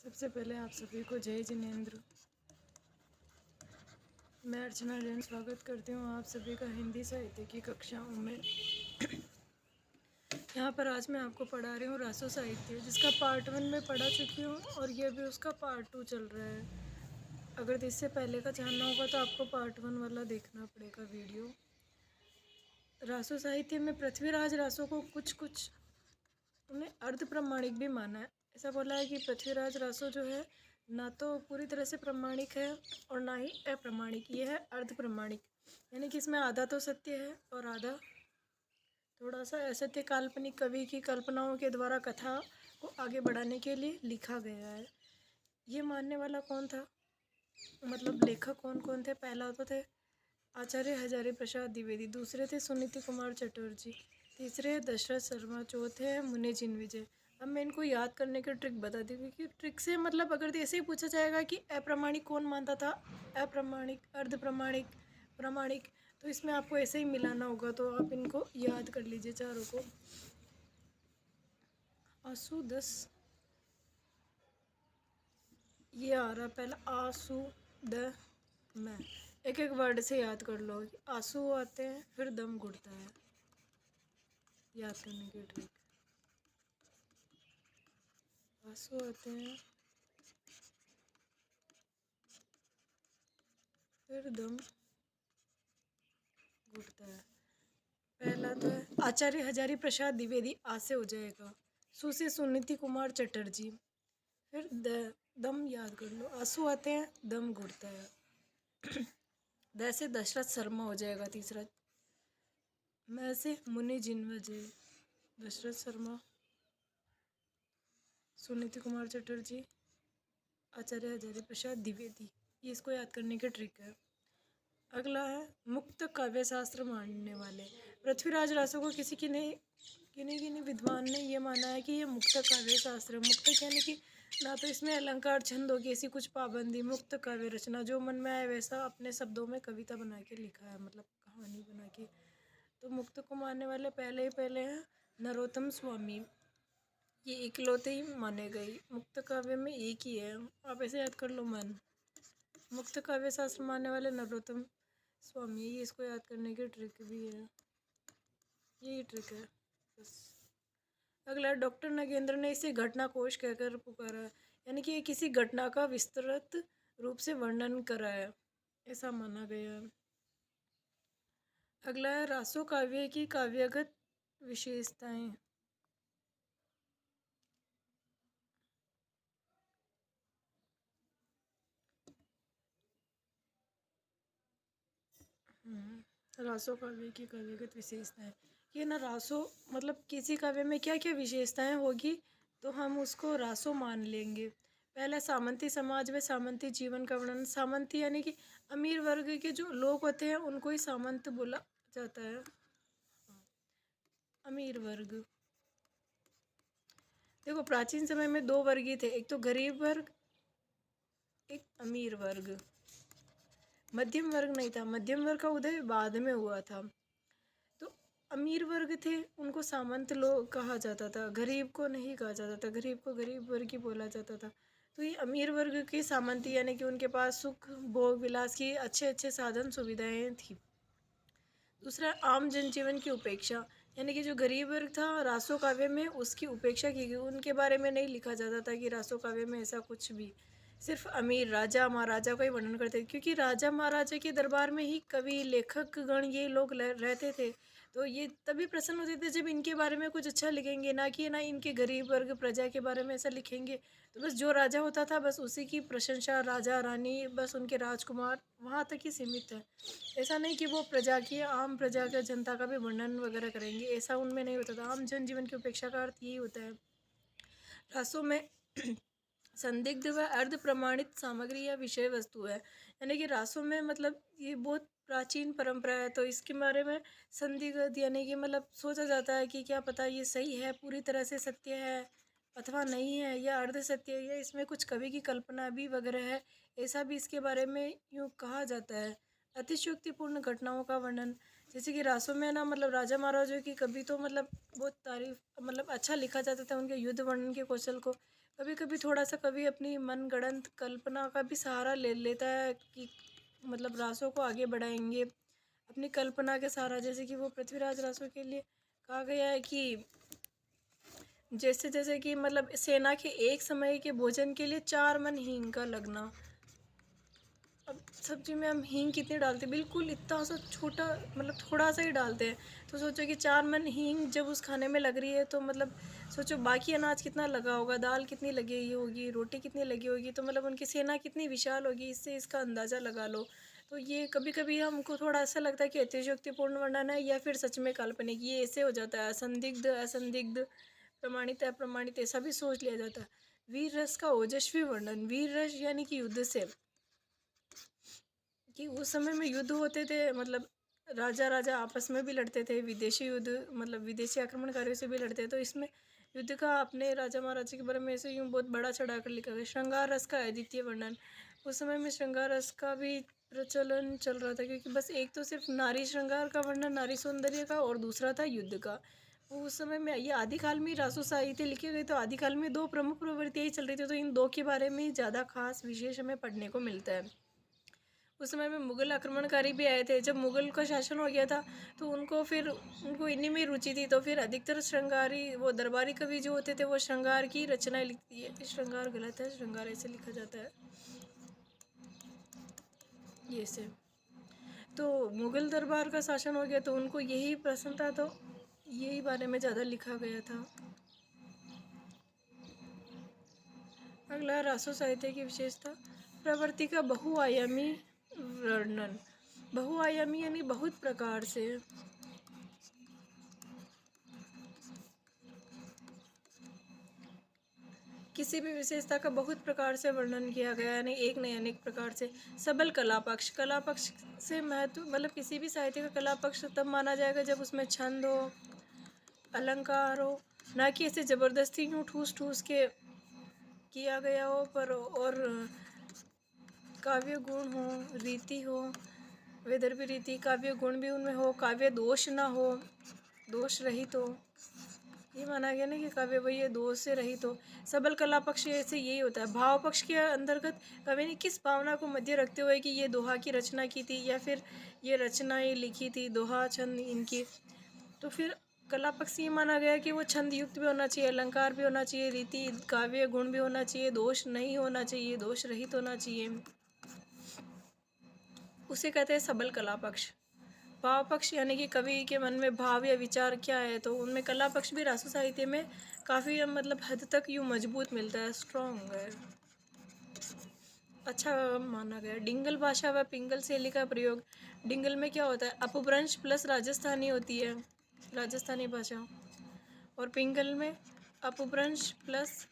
सबसे पहले आप सभी को जय जिनेंद्र। मैं अर्चना जैन स्वागत करती हूँ आप सभी का हिंदी साहित्य की कक्षाओं में। यहाँ पर आज मैं आपको पढ़ा रही हूँ रासो साहित्य, जिसका पार्ट 1 में पढ़ा चुकी हूँ और ये भी उसका पार्ट 2 चल रहा है। अगर इससे पहले का जानना होगा तो आपको पार्ट 1 वाला देखना पड़ेगा वीडियो। रासो साहित्य में पृथ्वीराज रासो को कुछ उन्हें अर्ध प्रमाणिक भी माना है। ऐसा बोला है कि पृथ्वीराज रासो जो है ना तो पूरी तरह से प्रमाणिक है और ना ही अप्रमाणिक, ये है अर्ध प्रमाणिक। यानी कि इसमें आधा तो सत्य है और आधा थोड़ा सा असत्य, काल्पनिक कवि की कल्पनाओं के द्वारा कथा को आगे बढ़ाने के लिए लिखा गया है। ये मानने वाला कौन था, मतलब लेखक कौन कौन थे? पहला तो थे आचार्य हजारी प्रसाद द्विवेदी, दूसरे थे सुनीति कुमार चटर्जी, तीसरे दशरथ शर्मा, चौथे हैं मुनि जिनविजय। अब मैं इनको याद करने की ट्रिक बता दी, क्योंकि ट्रिक से मतलब अगर ऐसे ही पूछा जाएगा कि अप्रमाणिक कौन मानता था, अप्रमाणिक, अर्ध प्रमाणिक, प्रमाणिक, तो इसमें आपको ऐसे ही मिलाना होगा। तो आप इनको याद कर लीजिए चारों को। आसु 10 ये आ रहा पहला, आसु द मैं एक एक वर्ड से याद कर लो। आंसू आते हैं फिर दम घुटता है, याद करने की ट्रिक। आंसू आते हैं फिर दम घुटता है। पहला तो है आचार्य हजारी प्रसाद द्विवेदी, आ से हो जाएगा। सु से सुनीति कुमार चटर्जी, फिर दम याद कर लो। आंसू आते हैं दम घुटता है। द से दशरथ शर्मा हो जाएगा तीसरा। मैं से मुनि जिनविजय, दशरथ शर्मा, सुनीति कुमार चटर्जी, आचार्य हजारी प्रसाद द्विवेदी, ये इसको याद करने की ट्रिक है। अगला है मुक्त काव्य शास्त्र मानने वाले। पृथ्वीराज रासो को किन्हीं विद्वान ने ये माना है कि ये मुक्त काव्य शास्त्र, मुक्त यानी कि ना तो इसमें अलंकार छंदों की ऐसी कुछ पाबंदी, मुक्त काव्य रचना, जो मन में आए वैसा अपने शब्दों में कविता बना के लिखा है, मतलब कहानी बना के। तो मुक्त को मानने वाले पहले हैं नरोत्तम स्वामी, ये इकलौते ही माने गए। मुक्त काव्य में एक ही है, आप ऐसे याद कर लो मन। मुक्त काव्य शास्त्र मानने वाले नरोत्तम स्वामी, ये इसको याद करने की ट्रिक भी है, यही ट्रिक है बस। अगला डॉक्टर नगेंद्र ने इसे घटना कोश कहकर पुकारा, यानी कि ये किसी घटना का विस्तृत रूप से वर्णन करा है, ऐसा माना गया है। अगला है रासो काव्य की काव्यगत विशेषताएं। रासो काव्य की काव्यगत विशेषताएं, ये ना रासो मतलब किसी काव्य में क्या क्या विशेषताएं होगी तो हम उसको रासो मान लेंगे। पहला सामंती समाज व सामंती जीवन का वर्णन। सामंती यानी कि अमीर वर्ग के जो लोग होते हैं उनको ही सामंत बोला जाता है। अमीर वर्ग, देखो प्राचीन समय में दो वर्ग ही थे, एक तो गरीब वर्ग, एक अमीर वर्ग। मध्यम वर्ग नहीं था, मध्यम वर्ग का उदय बाद में हुआ था। तो अमीर वर्ग थे उनको सामंत लोग कहा जाता था, गरीब को नहीं कहा जाता था, गरीब को गरीब वर्ग ही बोला जाता था। तो ये अमीर वर्ग के सामंती, यानी कि उनके पास सुख भोग विलास की अच्छे अच्छे साधन सुविधाएं थी। दूसरा आम जनजीवन की उपेक्षा, यानी कि जो गरीब वर्ग था रासो काव्य में उसकी उपेक्षा की गई, उनके बारे में नहीं लिखा जाता था कि रासो काव्य में ऐसा कुछ भी। सिर्फ अमीर राजा महाराजा का ही वर्णन करते थे, क्योंकि राजा महाराजा के दरबार में ही कवि लेखक गण ये लोग रहते थे। तो ये तभी प्रसन्न होते थे जब इनके बारे में कुछ अच्छा लिखेंगे, ना कि ना इनके गरीब वर्ग प्रजा के बारे में ऐसा लिखेंगे। तो बस जो राजा होता था बस उसी की प्रशंसा, राजा रानी बस उनके राजकुमार वहाँ तक ही सीमित है। ऐसा नहीं कि वो प्रजा की, आम प्रजा का, जनता का भी वर्णन वगैरह करेंगे, ऐसा उनमें नहीं होता था। आम जनजीवन की उपेक्षा का अर्थ यही होता है। रासों में संदिग्ध व अर्ध प्रमाणित सामग्री या विषय वस्तु है, यानी कि रासों में मतलब ये बहुत प्राचीन परंपरा है, तो इसके बारे में संदिग्ध यानी कि मतलब सोचा जाता है कि क्या पता ये सही है, पूरी तरह से सत्य है अथवा नहीं है, या अर्ध सत्य है, या इसमें कुछ कवि की कल्पना भी वगैरह है, ऐसा भी इसके बारे में यूँ कहा जाता है। अतिशयोक्तिपूर्ण घटनाओं का वर्णन, जैसे कि रासों में ना मतलब राजा महाराजों की कभी तो मतलब बहुत तारीफ मतलब अच्छा लिखा जाता था उनके युद्ध वर्णन के कौशल को, कभी कभी थोड़ा सा कभी अपनी मनगढ़ंत कल्पना का भी सहारा ले लेता है कि मतलब रासों को आगे बढ़ाएंगे अपनी कल्पना के सहारा। जैसे कि वो पृथ्वीराज रासों के लिए कहा गया है कि जैसे जैसे कि मतलब सेना के एक समय के भोजन के लिए 4 मन हींग का लगना। अब सब्जी में हम हींग कितनी डालते हैं, बिल्कुल इतना सा छोटा मतलब थोड़ा सा ही डालते हैं। तो सोचो कि 4 मन हींग जब उस खाने में लग रही है तो मतलब सोचो बाकी अनाज कितना लगा होगा, दाल कितनी लगी होगी, रोटी कितनी लगी होगी, तो मतलब उनकी सेना कितनी विशाल होगी, इससे इसका अंदाज़ा लगा लो। तो ये कभी कभी हमको थोड़ा ऐसा लगता है कि अतिशयोक्तिपूर्ण वर्णन है या फिर सच में काल्पनिक, ये ऐसे हो जाता है असंदिग्ध असंदिग्ध, प्रमाणित अप्रमाणित, ऐसा भी सोच लिया जाता है। वीर रस का ओजस्वी वर्णन, वीर रस यानी कि युद्ध से, कि उस समय में युद्ध होते थे मतलब राजा राजा आपस में भी लड़ते थे, विदेशी युद्ध मतलब विदेशी आक्रमणकारियों से भी लड़ते थे। तो इसमें युद्ध का अपने राजा महाराजा के बारे में ऐसे यूँ बहुत बड़ा चढ़ाकर लिखा गया। श्रृंगार रस का अद्वितीय वर्णन, उस समय में श्रृंगार रस का भी प्रचलन चल रहा था, क्योंकि बस एक तो सिर्फ नारी श्रृंगार का वर्णन, नारी सौंदर्य का, और दूसरा था युद्ध का। वो उस समय में ये आदिकाल में रासो साहित्य लिखे गए, तो आदिकाल में दो प्रमुख प्रवृत्तियाँ ही चल रही थी, तो इन दो के बारे में ज़्यादा खास विशेष हमें पढ़ने को मिलता है। उस समय में मुग़ल आक्रमणकारी भी आए थे, जब मुग़ल का शासन हो गया था तो उनको इन्हीं में रुचि थी, तो फिर अधिकतर श्रृंगारी वो दरबारी कवि जो होते थे वो श्रृंगार की रचनाएं लिखती है। श्रृंगार गलत है, श्रृंगार ऐसे लिखा जाता है ये से। तो मुग़ल दरबार का शासन हो गया तो उनको यही पसंद था, तो यही बारे में ज़्यादा लिखा गया था। अगला रासो साहित्य की विशेषता, प्रवृत्ति का बहुआयामी वर्णन। बहुआयामी यानी बहुत प्रकार से, किसी भी विशेषता का बहुत प्रकार से वर्णन किया गया, यानी एक नहीं अनेक प्रकार से। सबल कला पक्ष, कला पक्ष से महत्व मतलब किसी भी साहित्य का कला पक्ष तब माना जाएगा जब उसमें छंद हो, अलंकार हो, ना कि ऐसे ज़बरदस्ती यूँ ठूस ठूस के किया गया हो, पर और काव्य गुण हो, रीति हो, वैदर्भी रीति, काव्य गुण भी उनमें हो, काव्य दोष ना हो, दोष रहित हो। ये माना गया ना कि काव्य वही है दोष से रहित हो। सबल कला पक्ष ऐसे यही होता है। भाव पक्ष के अंतर्गत कवि ने किस भावना को मध्य रखते हुए कि ये दोहा की रचना की थी या फिर ये रचनाएं लिखी थी, दोहा छंद इनकी, तो फिर कला पक्ष ये माना गया कि वो छंद युक्त भी होना चाहिए, अलंकार भी होना चाहिए, रीति काव्य गुण भी होना चाहिए, दोष नहीं होना चाहिए, दोष रहित होना चाहिए, उसे कहते हैं सबल कला पक्ष। भाव पक्ष यानी कि कवि के मन में भाव या विचार क्या है, तो उनमें कला पक्ष भी रासो साहित्य में काफ़ी मतलब हद तक यूँ मजबूत मिलता है, स्ट्रॉन्ग है, अच्छा माना गया। डिंगल भाषा व पिंगल शैली का प्रयोग, डिंगल में क्या होता है अपभ्रंश प्लस राजस्थानी होती है, राजस्थानी भाषा, और पिंगल में अपभ्रंश प्लस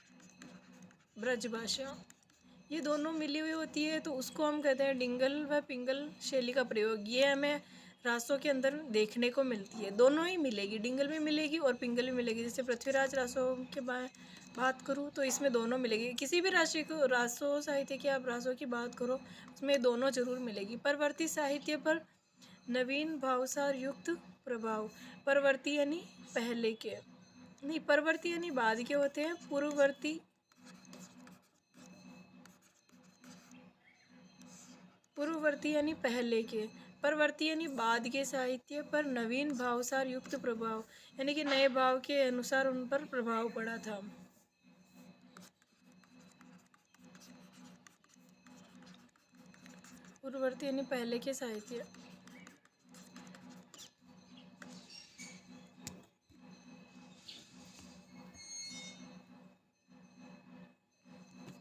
ब्रज भाषा, ये दोनों मिली हुई होती है, तो उसको हम कहते हैं डिंगल व पिंगल शैली का प्रयोग। ये हमें रासों के अंदर देखने को मिलती है, दोनों ही मिलेगी, डिंगल भी मिलेगी और पिंगल भी मिलेगी। जैसे पृथ्वीराज रासों के बात करूँ तो इसमें दोनों मिलेगी, किसी भी राशि को रासो साहित्य की आप रासों की बात करो उसमें दोनों जरूर मिलेगी। परवर्ती साहित्य पर नवीन भावसार युक्त प्रभाव, परवर्ती यानी पहले के, नहीं परवर्ती यानी बाद के होते हैं, पूर्ववर्ती पूर्ववर्ती यानी पहले के, परवर्ती यानी बाद के साहित्य पर नवीन भावसार युक्त प्रभाव, यानी कि नए भाव के अनुसार उन पर प्रभाव पड़ा था। पूर्ववर्ती यानी पहले के साहित्य,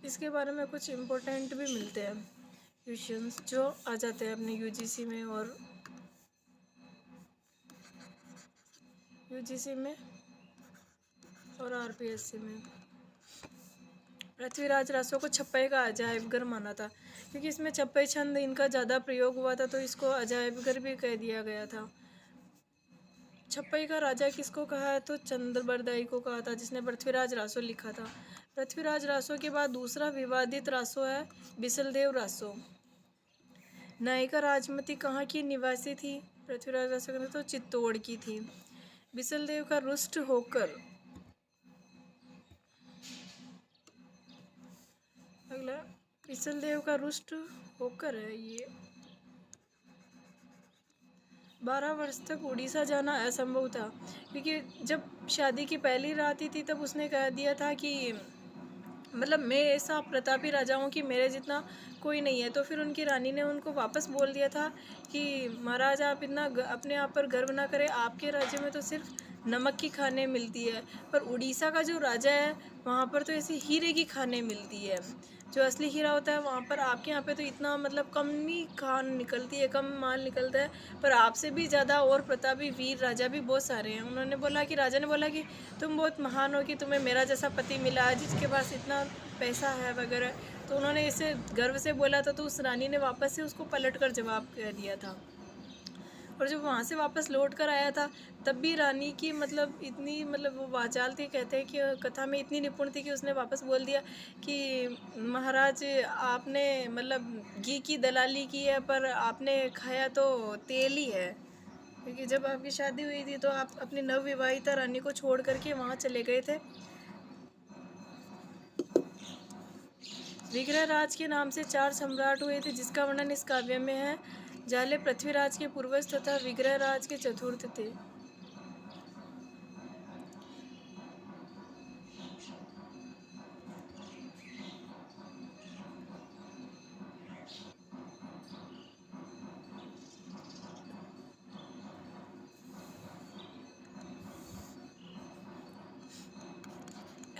इसके बारे में कुछ इम्पोर्टेंट भी मिलते हैं क्वेश्चंस जो आ जाते हैं अपने यूजीसी में और आरपीएससी में। पृथ्वीराज रासो को छप्पई का अजायबगर माना था, क्योंकि इसमें छप्पई छंद इनका ज़्यादा प्रयोग हुआ था, तो इसको अजायबगर भी कह दिया गया था। छप्पई का राजा किसको कहा है, तो चंद्रबरदाई को कहा था, जिसने पृथ्वीराज रासो लिखा था। पृथ्वीराज रासो के बाद दूसरा विवादित रासो है बिसलदेव रासो। नायिका राजमती कहाँ की निवासी थी, पृथ्वीराज रासो तो चित्तौड़ की थी। बिसल देव का रुष्ट होकर, अगला बिसल देव का रुष्ट होकर है ये। 12 वर्ष तक उड़ीसा जाना असंभव था, क्योंकि जब शादी की पहली रात ही थी तब उसने कह दिया था कि मतलब मैं ऐसा प्रतापी राजा हूँ कि मेरे जितना कोई नहीं है। तो फिर उनकी रानी ने उनको वापस बोल दिया था कि महाराज आप इतना अपने आप पर गर्व ना करें, आपके राज्य में तो सिर्फ नमक की खाने मिलती है, पर उड़ीसा का जो राजा है वहाँ पर तो ऐसी हीरे की खाने मिलती है। जो असली हीरा होता है वहाँ पर आपके यहाँ पे तो इतना मतलब कम ही खान निकलती है, कम माल निकलता है, पर आपसे भी ज़्यादा और प्रतापी वीर राजा भी बहुत सारे हैं। उन्होंने बोला कि राजा ने बोला कि तुम बहुत महान हो कि तुम्हें मेरा जैसा पति मिला जिसके पास इतना पैसा है वगैरह। तो उन्होंने इसे गर्व से बोला था, तो उस रानी ने वापस से उसको पलट कर जवाब कह दिया था। और जब वहाँ से वापस लौट कर आया था तब भी रानी की मतलब इतनी मतलब वो वाचाल थी, कहते हैं कि कथा में इतनी निपुण थी कि उसने वापस बोल दिया कि महाराज आपने मतलब घी की दलाली की है, पर आपने खाया तो तेल ही है। क्योंकि जब आपकी शादी हुई थी तो आप अपनी नवविवाहिता रानी को छोड़ करके वहाँ चले गए थे। विग्रहराज के नाम से 4 सम्राट हुए थे, जिसका वर्णन इस काव्य में है। जाले पृथ्वीराज के पूर्वज तथा विग्रहराज के चतुर्थ थे।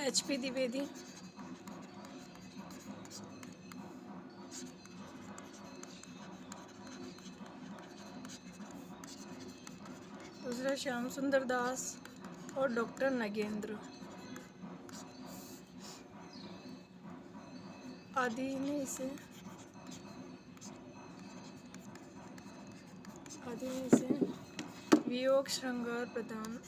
HP द्विवेदी। दूसरा श्याम सुंदर दास और डॉक्टर नगेंद्र। आदि ने इसे वियोग श्रृंगार प्रदान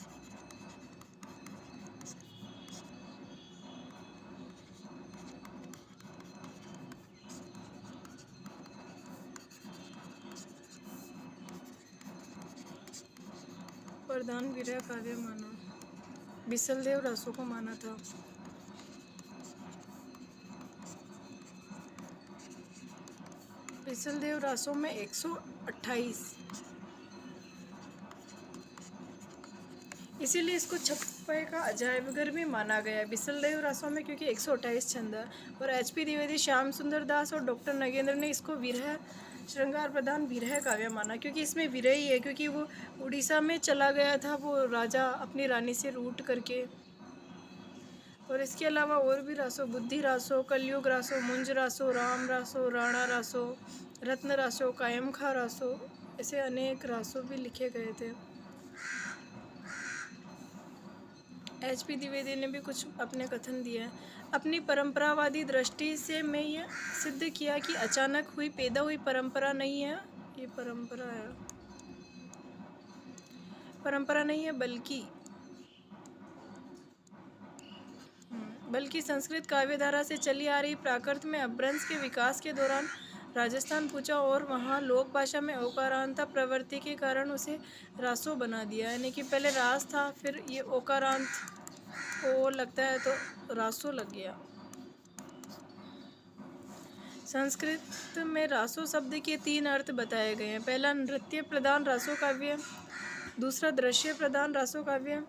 प्रदान विरह काव्य माना। बिसलदेव रासों को माना था। बिसलदेव रासों में 128, इसीलिए इसको छप्पे का अजायबगर भी माना गया है बिसलदेव रासों में, क्योंकि 128 छंद है। और HP द्विवेदी, श्याम सुंदर दास और डॉक्टर नगेंद्र ने इसको विरह श्रृंगार प्रधान विरह काव्य माना, क्योंकि इसमें विरह ही है, क्योंकि वो उड़ीसा में चला गया था वो राजा अपनी रानी से रूठ करके। और इसके अलावा और भी रासो, बुद्धि रासो, कलयुग रासो, मुंज रासो, राम रासो, राणा रासो, रत्न रासो, कायमखा रासो, ऐसे अनेक रासो भी लिखे गए थे। HP द्विवेदी ने भी कुछ अपने कथन दिए हैं। अपनी परंपरावादी दृष्टि से मैं यह सिद्ध किया कि अचानक हुई पैदा हुई परंपरा नहीं है, ये परंपरा नहीं है, बल्कि संस्कृत काव्यधारा से चली आ रही प्राकृत में अपभ्रंश के विकास के दौरान राजस्थान पूछा और वहाँ लोक भाषा में ओकारांता प्रवृत्ति के कारण उसे रासो बना दिया। यानी कि पहले रास था, फिर ये ओकारांत को लगता है तो रासो लग गया। संस्कृत में रासो शब्द के 3 अर्थ बताए गए हैं। पहला नृत्य प्रधान रासो काव्य, दूसरा दृश्य प्रधान रासो काव्य,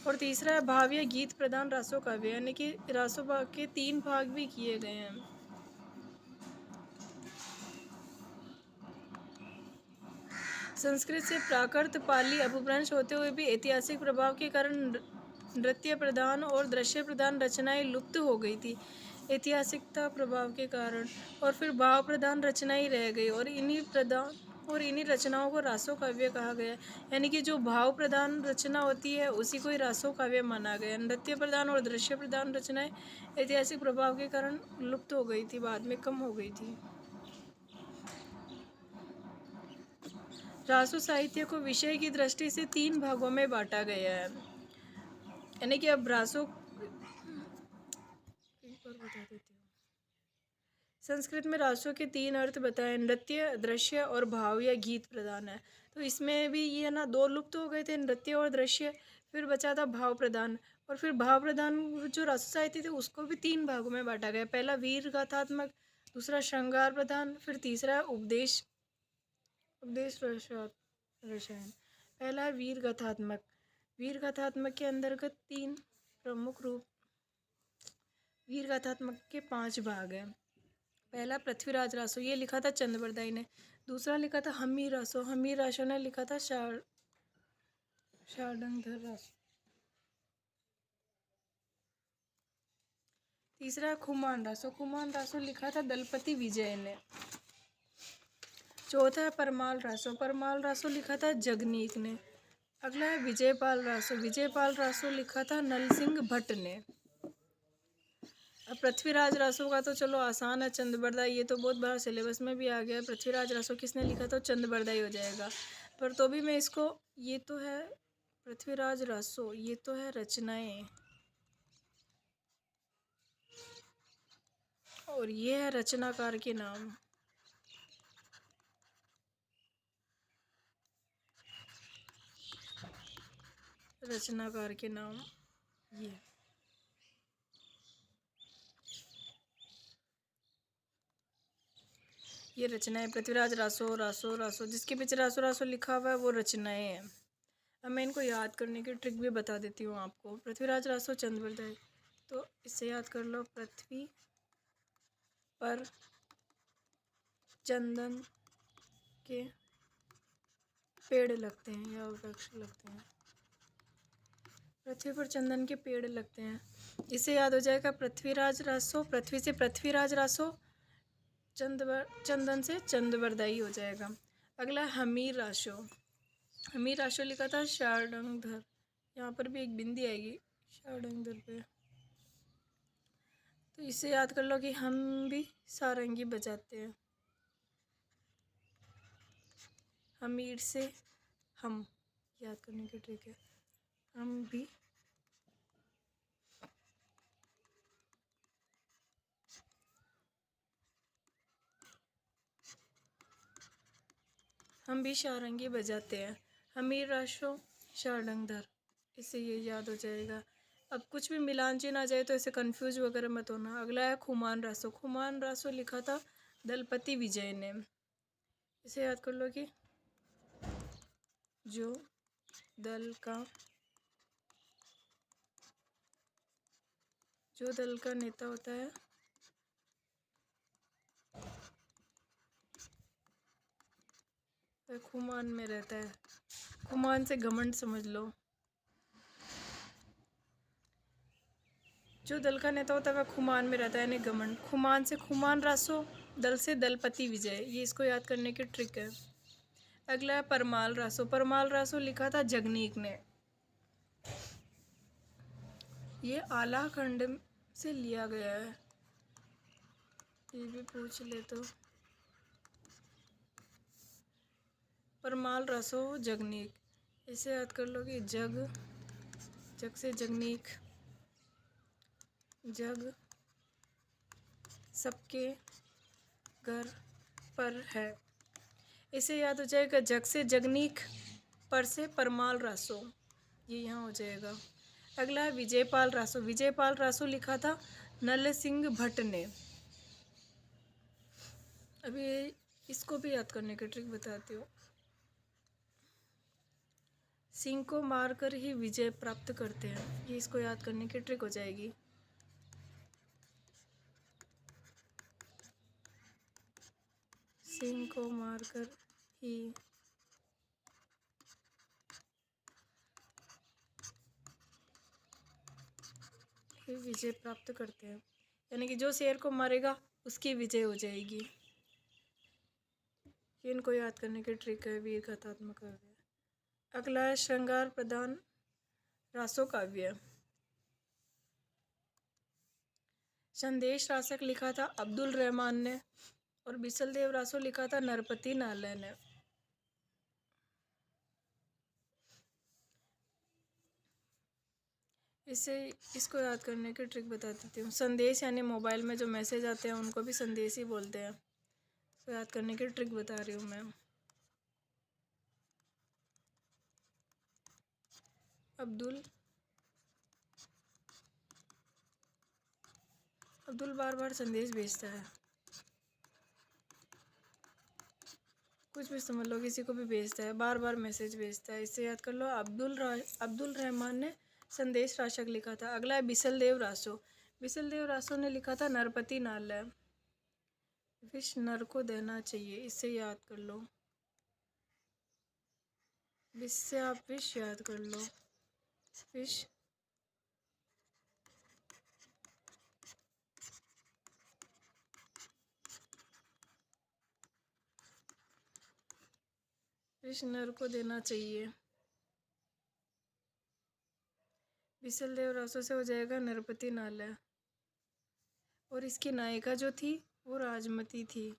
और तीसरा है भाव गीत प्रधान रासो काव्य। यानी कि रासो के 3 भाग भी किए गए हैं। संस्कृत से प्राकृत पाली अपभ्रंश होते हुए भी ऐतिहासिक प्रभाव के कारण नृत्य प्रधान और दृश्य प्रधान रचनाएं लुप्त हो गई थी, ऐतिहासिकता प्रभाव के कारण। और फिर भाव प्रधान रचनाएं रह गई और इन्हीं रचनाओं को रासो काव्य कहा गया। यानी कि जो भाव प्रधान रचना होती है उसी को ही रासो काव्य माना गया। नृत्य प्रधान और दृश्य प्रधान रचनाएं ऐतिहासिक प्रभाव के कारण लुप्त हो गई थी, बाद में कम हो गई थी। रासो साहित्य को विषय की दृष्टि से 3 भागों में बांटा गया है। यानी कि अब रासो एक बार बता देती हूँ। संस्कृत में रासों के 3 अर्थ बताए, नृत्य, दृश्य और भाव या गीत प्रदान है। तो इसमें भी ये ना 2 लुप्त हो गए थे, नृत्य और दृश्य, फिर बचा था भाव प्रदान। और फिर भाव प्रदान जो रासो साहित्य थे उसको भी 3 भागों में बांटा गया। पहला वीर गाथात्मक, दूसरा श्रृंगार प्रदान, फिर तीसरा उपदेश रसायन। पहला है वीर गाथात्मक। वीर गाथात्मक के अंतर्गत 3 प्रमुख रूप, वीर गाथात्मक के 5 भाग हैं। पहला पृथ्वीराज रासो, ये लिखा था चंद्रबरदाई ने। दूसरा लिखा था हमीर रासो, हमीर रासो ने लिखा था शार्दंगधर रासो। तीसरा खुमान रासो, खुमान रासो लिखा था दलपति विजय ने। चौथा है परमाल रासो, परमाल रासो लिखा था जगनीक ने। अगला है विजयपाल रासो, विजयपाल रासो लिखा था नल सिंह भट्ट ने। अब पृथ्वीराज रासो का तो चलो आसान है, चंद्रबरदाई, ये तो बहुत बार सिलेबस में भी आ गया है। पृथ्वीराज रासो किसने लिखा तो चंद्रबरदाई हो जाएगा। पर तो भी मैं इसको, ये तो है पृथ्वीराज रासो, ये तो है रचनाएं, और ये है रचनाकार के नाम। रचनाकार के नाम ये रचनाएं पृथ्वीराज रासो रासो रासो, जिसके पीछे रासो रासो लिखा हुआ है वो रचनाएं हैं। अब मैं इनको याद करने की ट्रिक भी बता देती हूँ आपको। पृथ्वीराज रासो चंद्रबरदाई, तो इससे याद कर लो, पृथ्वी पर चंदन के पेड़ लगते हैं या वृक्ष लगते हैं, पृथ्वी पर चंदन के पेड़ लगते हैं। इससे याद हो जाएगा पृथ्वीराज रासो, पृथ्वी से पृथ्वीराज रासो, चंदन से चंद्रबरदाई हो जाएगा। अगला हमीर रासो, हमीर रासो लिखा था शार्दंगधर, यहाँ पर भी एक बिंदी आएगी शार्दंगधर पे। तो इससे याद कर लो कि हम भी सारंगी बजाते हैं, हमीर से हम, याद करने की ट्रिक है, हम भी सारंगी बजाते हैं। हमीर रासो शार्दंगधर, इससे ये याद हो जाएगा। अब कुछ भी मिलान चिन्ह आ जाए तो ऐसे कंफ्यूज वगैरह मत होना। अगला है खुमान रासो, खुमान रासो लिखा था दलपति विजय ने। इसे याद कर लो कि जो दल का नेता होता है वह खुमान में रहता है। खुमान से घमंड समझ लो, जो दल का नेता होता है वह खुमान में रहता है, यानी घमंड। खुमान से खुमान रासो, दल से दलपति विजय, ये इसको याद करने की ट्रिक है। अगला है परमाल रासो, परमाल रासो लिखा था जगनीक ने। ये आला खंड से लिया गया है, ये भी पूछ ले तो। परमाल रासो जगनीक, इसे याद कर लो कि जग से जगनीक, जग सबके घर पर है, इसे याद हो जाएगा जग से जगनीक, पर से परमाल रासो, ये यहाँ हो जाएगा। अगला है विजयपाल रासो, विजयपाल रासो लिखा था नल सिंह भट्ट ने। अभी इसको भी याद करने की ट्रिक बताती हूँ। सिंह को मारकर ही विजय प्राप्त करते हैं, ये इसको याद करने की ट्रिक हो जाएगी। सिंह को मारकर ही विजय प्राप्त करते हैं, यानी कि जो शेर को मारेगा उसकी विजय हो जाएगी। ये इनको याद करने की ट्रिक है वीर गाथात्मक काव्य। अगला है श्रृंगार प्रदान रासो काव्य। संदेश रासक लिखा था अब्दुल रहमान ने, और बिसल देव रासो लिखा था नरपति नालय ने। इससे इसको याद करने की ट्रिक बता देती हूँ। संदेश यानी मोबाइल में जो मैसेज आते हैं उनको भी संदेश ही बोलते हैं। इसको याद करने की ट्रिक बता रही हूँ मैं। अब्दुल अब्दुल बार बार संदेश भेजता है। कुछ भी समझ लो, किसी को भी भेजता है, बार बार मैसेज भेजता है। इससे याद कर लो, अब्दुल रहमान ने संदेश राशक लिखा था। अगला है बिसल देव रासो। बिसल देव रासो ने लिखा था नरपति नाल। विष नर को देना चाहिए, इससे याद कर लो। विष से आप विष याद कर लो। विष विष नर को देना चाहिए। बिसल देव रासो से हो जाएगा नरपति नाल। और इसकी नायिका जो थी वो राजमती थी।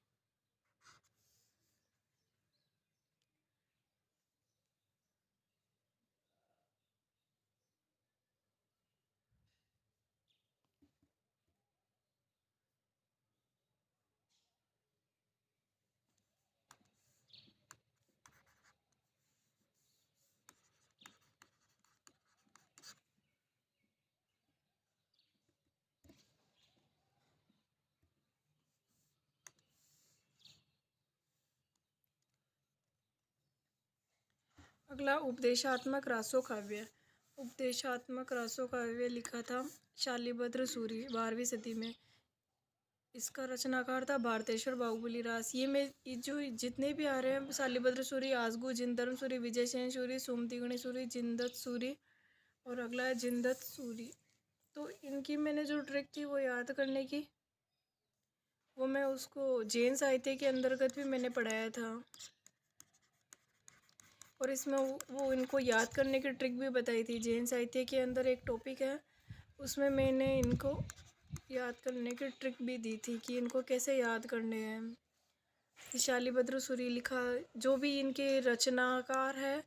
अगला उपदेशात्मक रासो काव्य। उपदेशात्मक रासो काव्य लिखा था शालिभद्र सूरि 12वीं सदी में। इसका रचनाकार था भारतेश्वर बाहुबली रास। ये जो जितने भी आ रहे हैं, शालिभद्र सूरि, आसगु, जिनधर्म सूरि, विजयसेन सूरि, सुमतिगणि सूरि, जिनदत्त सूरि और अगला है जिनदत्त सूरि। तो इनकी मैंने जो ट्रिक थी वो याद करने की, वो मैं उसको जैन साहित्य के अंतर्गत भी मैंने पढ़ाया था। और इसमें वो इनको याद करने की ट्रिक भी बताई थी। जैन साहित्य के अंदर एक टॉपिक है, उसमें मैंने इनको याद करने की ट्रिक भी दी थी कि इनको कैसे याद करने हैं। शालिभद्र सूरि लिखा, जो भी इनके रचनाकार है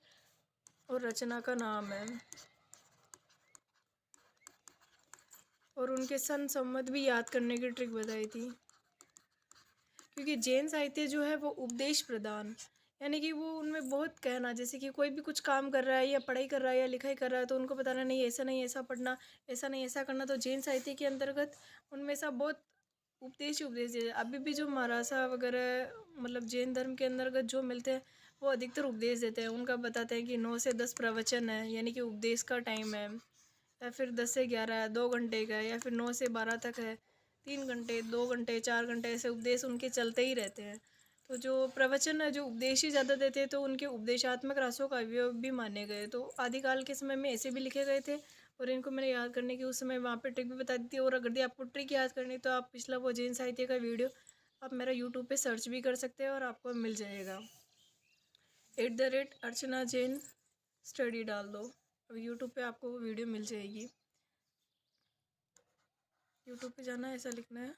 और रचना का नाम है, और उनके सन संवत भी याद करने की ट्रिक बताई थी। क्योंकि जैन साहित्य जो है वो उपदेश प्रदान, यानी कि वो उनमें बहुत कहना, जैसे कि कोई भी कुछ काम कर रहा है या पढ़ाई कर रहा है या लिखाई कर रहा है तो उनको बताना नहीं ऐसा नहीं ऐसा पढ़ना, ऐसा नहीं ऐसा करना। तो जैन साहित्य के अंतर्गत उनमें सब बहुत उपदेश ही उपदेश है। अभी भी जो महाराजा वगैरह मतलब जैन धर्म के अंतर्गत जो मिलते हैं वो अधिकतर उपदेश देते हैं। उनका बताते हैं कि 9 से 10 प्रवचन है, यानी कि उपदेश का टाइम है, या फिर 10 से 11 है 2 घंटे का, या फिर 9 से 12 तक है 3 घंटे 2 घंटे 4 घंटे, ऐसे उपदेश उनके चलते ही रहते हैं। तो जो प्रवचन है, जो उपदेश ही ज़्यादा देते हैं, तो उनके उपदेशात्मक रासों का भी माने गए। तो आदिकाल के समय में ऐसे भी लिखे गए थे, और इनको मैंने याद करने की उस समय वहाँ पे ट्रिक भी बता दी थी। और अगर आपको ट्रिक याद करनी तो आप पिछला वो जैन साहित्य का वीडियो आप मेरा यूट्यूब पे सर्च भी कर सकते हैं और आपको मिल जाएगा। @अर्चना जैन स्टडी डाल दो, अब यूट्यूब पे आपको वो वीडियो मिल जाएगी। यूट्यूब पे जाना है, ऐसा लिखना है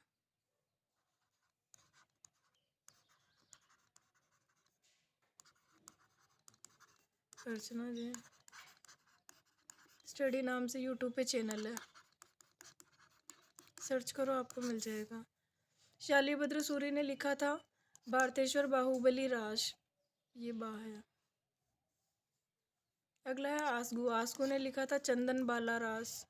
अर्चना जैन स्टडी नाम से यूट्यूब पे चैनल है, सर्च करो आपको मिल जाएगा। शालिभद्र सूरि ने लिखा था भारतेश्वर बाहुबली रास, ये बा है। अगला है आसगु। आसगु ने लिखा था चंदन बाला रास।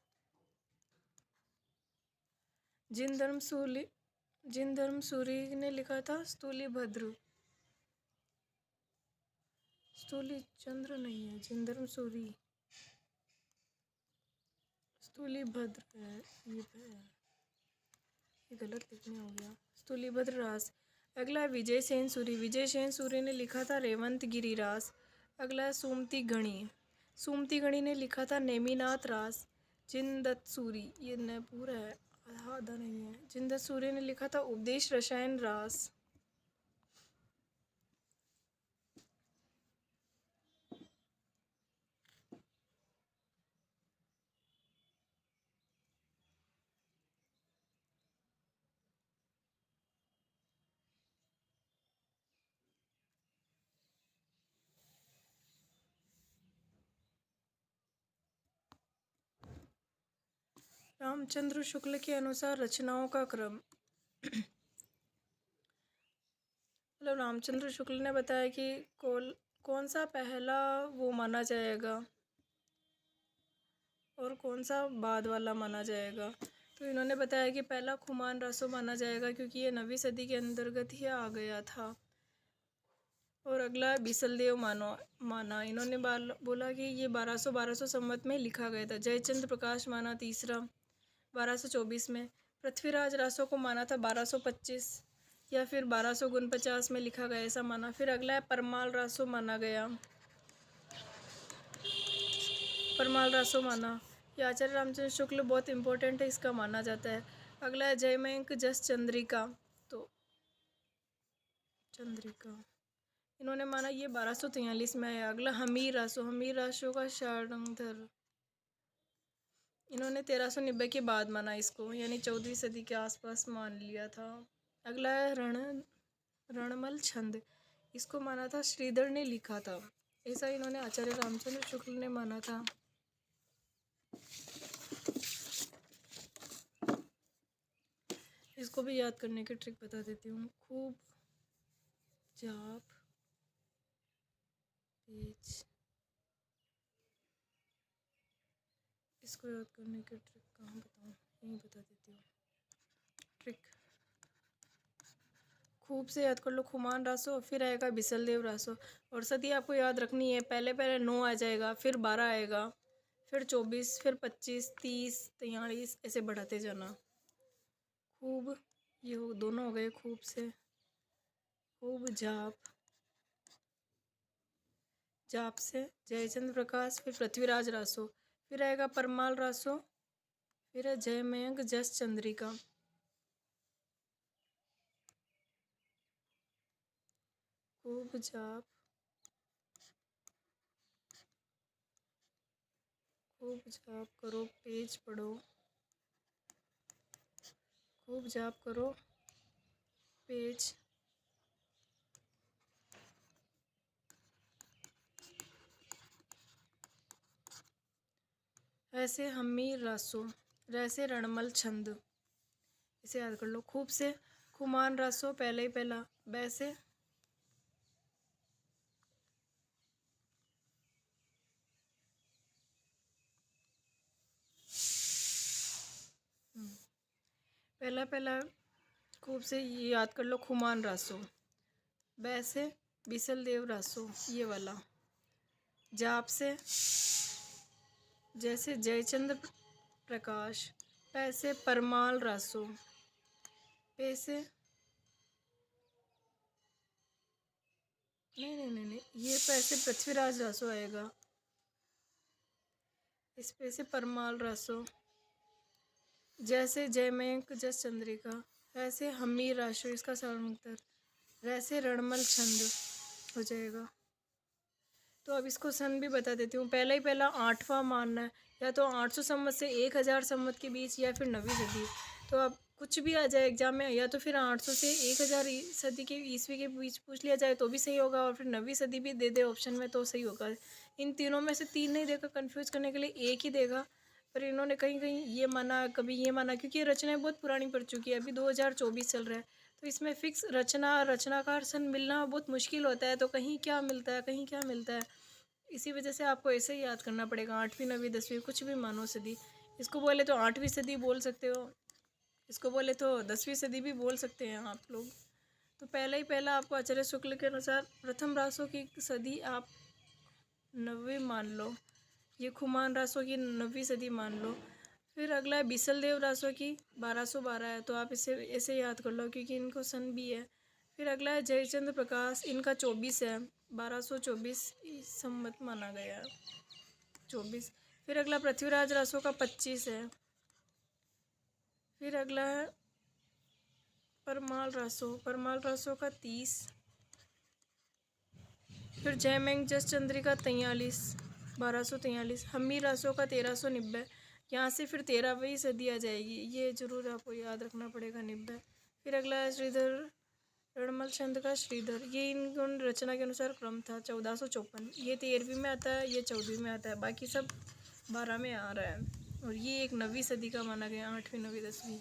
जिन धर्म सूरि ने लिखा था स्तूली भद्र। स्तूली चंद्र नहीं है, जिन धर्म सूरि स्तूली भद्र है, ये गलत लिखने हो गया, स्तूली भद्र रास। अगला है विजय सेन सूरि। विजय सेन सूरि ने लिखा था रेवंत गिरी रास। अगला है सुमति गणी। सुमति गणी ने लिखा था नेमिनाथ रास। जिनदत्त सूरि, ये न पूरा है, आधा नहीं है। जिनदत्त सूरि ने लिखा था उपदेश रसायन रास। रामचंद्र शुक्ल के अनुसार रचनाओं का क्रम। मतलब रामचंद्र शुक्ल ने बताया कि कौन सा पहला वो माना जाएगा और कौन सा बाद वाला माना जाएगा। तो इन्होंने बताया कि पहला खुमान रासो माना जाएगा क्योंकि ये 9वीं सदी के अंतर्गत ही आ गया था। और अगला बीसलदेव माना इन्होंने बोला कि ये 1200 संवत में लिखा गया था। जयचंद्र प्रकाश माना तीसरा 1224 में। पृथ्वीराज रासो को माना था 1225 या फिर 1249 में लिखा गया, ऐसा माना। फिर अगला है परमाल रासो माना गया। परमाल रासो माना ये आचार्य रामचंद्र शुक्ल बहुत इंपॉर्टेंट है, इसका माना जाता है। अगला है जयमंक जस चंद्रिका। तो चंद्रिका इन्होंने माना ये 1243 में है। अगला हमीर रासो का शार्ंगधर इन्होंने 1390 के बाद माना इसको, यानी 14वीं सदी के आसपास मान लिया था। अगला है रणमल छंद, इसको माना था श्रीधर ने लिखा था, ऐसा इन्होंने आचार्य रामचंद्र शुक्ल ने माना था। इसको भी याद करने की ट्रिक बता देती हूँ। खूब जाप पेज, इसको याद करने की ट्रिक कहाँ बताऊँ, यहीं बता देती हूँ ट्रिक। खूब से याद कर लो खुमान रासो, फिर आएगा बिसलदेव रासो। और सदी आपको याद रखनी है, पहले 9 आ जाएगा, फिर 12 आएगा, फिर 24, फिर 25, 30, 43 ऐसे बढ़ाते जाना। खूब ये दोनों हो गए खूब से। खूब जाप से जयचंद्र प्रकाश, फिर पृथ्वीराज रासो, फिर आएगा परमाल रासो, फिर है जयमयंक जस चंद्रिका। खूब जाप करो, पेज पढ़ो, खूब जाप करो, पेज। ऐसे हमीर रासो, वैसे रणमल छंद, इसे याद कर लो। खूब से खुमान रासो पहले ही पहला, वैसे पहला खूब से ये याद कर लो खुमान रासो, वैसे बिसलदेव रासो ये वाला। जाप से जैसे जयचंद्र प्रकाश, पैसे परमाल रासो, पैसे नहीं, ये पैसे पृथ्वीराज रासो आएगा, इस पे से परमाल रासो। जैसे जयमयंक जस चंद्रिका, ऐसे हमीर रासो, इसका सारंगतर, वैसे रणमल छंद हो जाएगा। तो अब इसको सन भी बता देती हूँ। पहला ही पहला 8वां मानना है, या तो 800 संवत से 1000 संवत के बीच, या फिर 9वीं सदी। तो अब कुछ भी आ जाए एग्जाम में, या तो फिर 800 से 1000 सदी के ईस्वी के बीच पूछ लिया जाए तो भी सही होगा, और फिर 9वीं सदी भी दे दे ऑप्शन में तो सही होगा। इन तीनों में से 3 नहीं देगा, कन्फ्यूज़ करने के लिए एक ही देगा। पर इन्होंने कहीं कहीं ये माना, कभी ये माना, क्योंकि ये रचनाएँ बहुत पुरानी पड़ चुकी है, अभी 2024 चल रहा है। तो इसमें फिक्स रचनाकार सन मिलना बहुत मुश्किल होता है, तो कहीं क्या मिलता है, कहीं क्या मिलता है। इसी वजह से आपको ऐसे ही याद करना पड़ेगा। 8वीं 9वीं 10वीं कुछ भी मानो सदी। इसको बोले तो 8वीं सदी बोल सकते हो, इसको बोले तो 10वीं सदी भी बोल सकते हैं आप लोग। तो पहला ही पहला आपको आचार्य शुक्ल के अनुसार प्रथम रासों की सदी आप 9वीं मान लो, ये खुमान रासों की 9वीं सदी मान लो। फिर अगला है बिसलदेव रासो की 1212 है, तो आप इसे ऐसे याद कर लो क्योंकि इनको सन भी है। फिर अगला है जयचंद्र प्रकाश, इनका 24 है, 1224 संवत माना गया है, 24। फिर अगला पृथ्वीराज रासो का 25 है। फिर अगला है परमाल रासो का 30। फिर जयमंक जस चंद्रिका 43, 1243। हमीर रासो का 1390। यहाँ से फिर 13वीं सदी आ जाएगी, ये जरूर आपको याद रखना पड़ेगा, 90। फिर अगला है श्रीधर रणमल छंद का श्रीधर, ये इन रचना के अनुसार क्रम था 1454। ये 13वीं में आता है, ये 14वीं में आता है, बाकी सब 12 में आ रहा है। और ये एक 9वीं सदी का माना गया, 8वीं 9वीं 10वीं,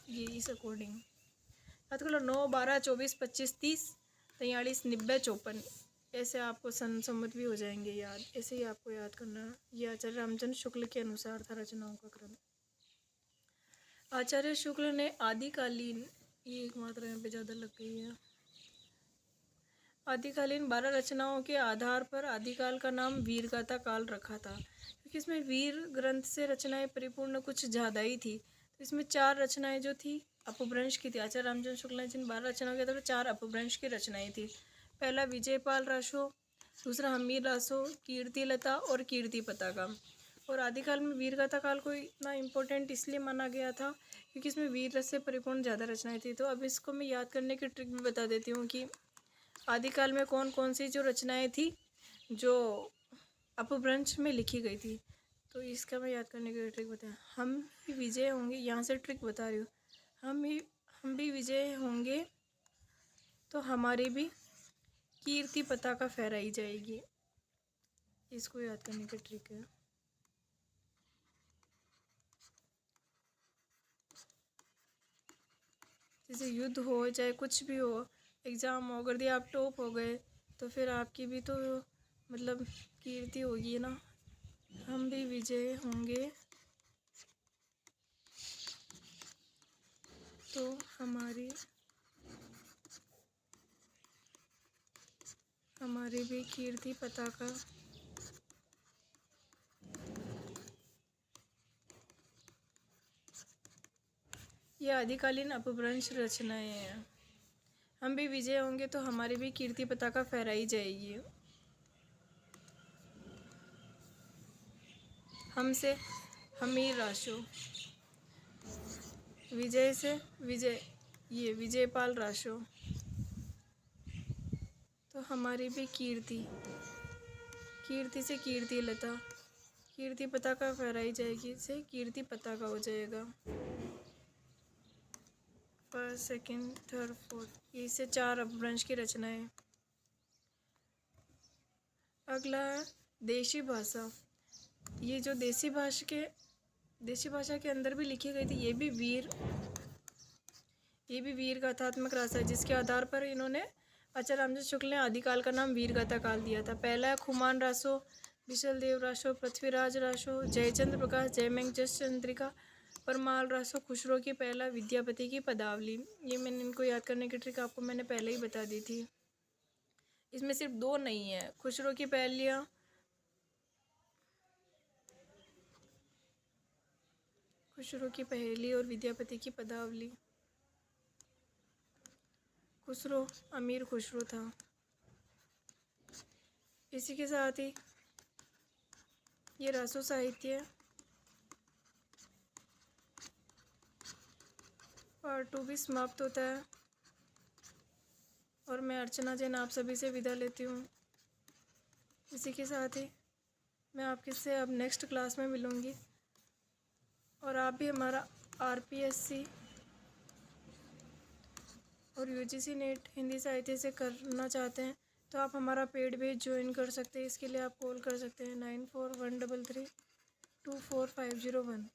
ये इस अकॉर्डिंग। याद कर लो 9, 12, 24, 25, 30, 43, 90, 54, ऐसे आपको सन सम्मत भी हो जाएंगे याद। ऐसे ही आपको याद करना। ये आचार्य रामचंद्र शुक्ल के अनुसार था रचनाओं का क्रम। आचार्य शुक्ल ने आदिकालीन, ये एक मात्रा यहाँ पे ज़्यादा लग गई है, आदिकालीन 12 रचनाओं के आधार पर आदिकाल का नाम वीरगाथा काल रखा था, क्योंकि इसमें वीर ग्रंथ से रचनाएं परिपूर्ण कुछ ज़्यादा ही थी। तो इसमें 4 रचनाएं जो थी अपभ्रंश की थी। आचार्य रामचंद्र शुक्ल ने जिन 12 रचनाओं के आधार पर 4 अपभ्रंश की रचनाएं थी। पहला विजयपाल रासो, दूसरा हमीर रासो, कीर्तिलता और कीर्ति पताका। और आदिकाल में वीरगाथा काल को इतना इम्पोर्टेंट इसलिए माना गया था क्योंकि इसमें वीर रस से परिपूर्ण ज़्यादा रचनाएं थी। तो अब इसको मैं याद करने की ट्रिक भी बता देती हूँ कि आदिकाल में कौन कौन सी जो रचनाएं थी जो अपभ्रंश में लिखी गई थी। तो इसका मैं याद करने की ट्रिक बताया। हम भी विजय होंगे, यहाँ से ट्रिक बता रही हूँ, हम भी विजय होंगे तो हमारी भी कीर्ति पताका फहराई जाएगी। इसको याद करने की ट्रिक है। जैसे युद्ध हो चाहे कुछ भी हो, एग्ज़ाम हो, अगर दिया आप टॉप हो गए तो फिर आपकी भी तो मतलब कीर्ति होगी ना। हम भी विजय होंगे तो हमारी भी कीर्ति पताका ये आदिकालीन अपभ्रंश रचनाएं हैं। हम भी विजय होंगे तो हमारी भी कीर्ति पताका फहराई जाएगी। हमसे हमीर राशो, विजय से विजय, ये विजयपाल राशो, तो हमारी भी कीर्ति, कीर्ति से कीर्ति लता, कीर्ति पताका फहराई जाएगी से कीर्ति पताका हो जाएगा। फर्स्ट, सेकंड, थर्ड, फोर्थ, इससे 4 अपभ्रंश की रचनाएं। अगला देशी भाषा। ये जो देशी भाषा के अंदर भी लिखी गई थी, ये भी वीर गाथात्मक रासा है, जिसके आधार पर इन्होंने आचार्य रामचंद्र शुक्ल ने आदिकाल का नाम वीरगाथा काल दिया था। पहला है खुमान रासो, विशल देव रासो, पृथ्वीराज रासो, जयचंद्र प्रकाश, जयमेंग जस चंद्रिका, परमाल रासो, खुसरो की पहला, विद्यापति की पदावली। ये मैंने इनको याद करने की ट्रिक आपको मैंने पहले ही बता दी थी। इसमें सिर्फ 2 नहीं है, खुसरो की पहलियाँ, खुसरो की पहेली और विद्यापति की पदावली। खुसरो अमीर खुसरो था। इसी के साथ ही ये रासो साहित्य पार्ट 2 भी समाप्त होता है और मैं अर्चना जैन आप सभी से विदा लेती हूँ। इसी के साथ ही मैं आपके से अब नेक्स्ट क्लास में मिलूँगी। और आप भी हमारा RPSC और UGC नेट हिंदी साहित्य से करना चाहते हैं तो आप हमारा पेड बैच ज्वाइन कर सकते हैं। इसके लिए आप कॉल कर सकते हैं 9413324501।